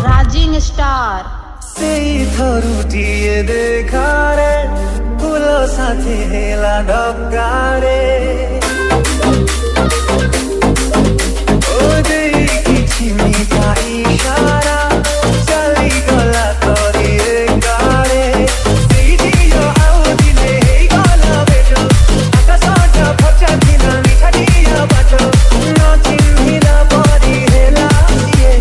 Rising star थरुटिए देखा रे फूलो साथी हेला डकारे ओ देखी मिठा इशारा चली गला तोरी गाड़े सीढ़ियो आओ दिने हे गला बेटो आकाशटा फचा दिना मिठा दिया बाटो न चिन्हिला परी हेला ये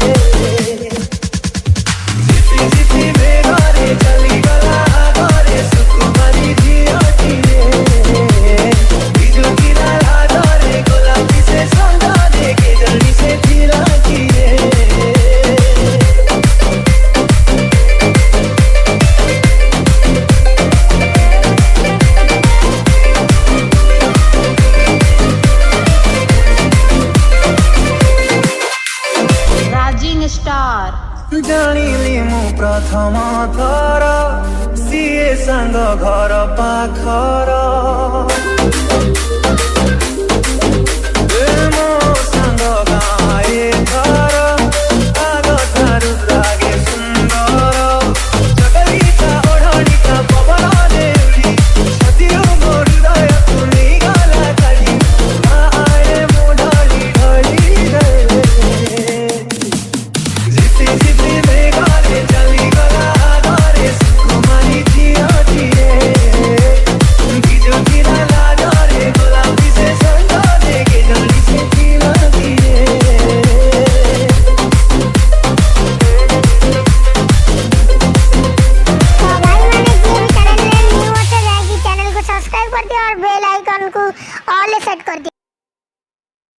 जिति बेगारे चली गला घरे सुकुमारी झियोटी रे बिजु किनारा धरे गोलापी से सौंदर्य के जड़ी से फिरा किए राइजिंग स्टार जानिली मु प्रथम थर सीए सांग घर पाखर मो सांग गाए घर आग ठारू लागे सुंदर जगलिता ओढ़णिता पवन देउली छतिरो मो हृदय तु नहीं गला काली आए मो ढली ढली रे जिति जिति बेगारे चली गला घरे सुकुमारी झियोटी रे बिजु किनारा धरे गोलापी से सौंदर्य के जड़ी से फिरा किए चैनल को सब्सक्राइब कर दिया और बेल आइकन को ऑल सेट कर दिया।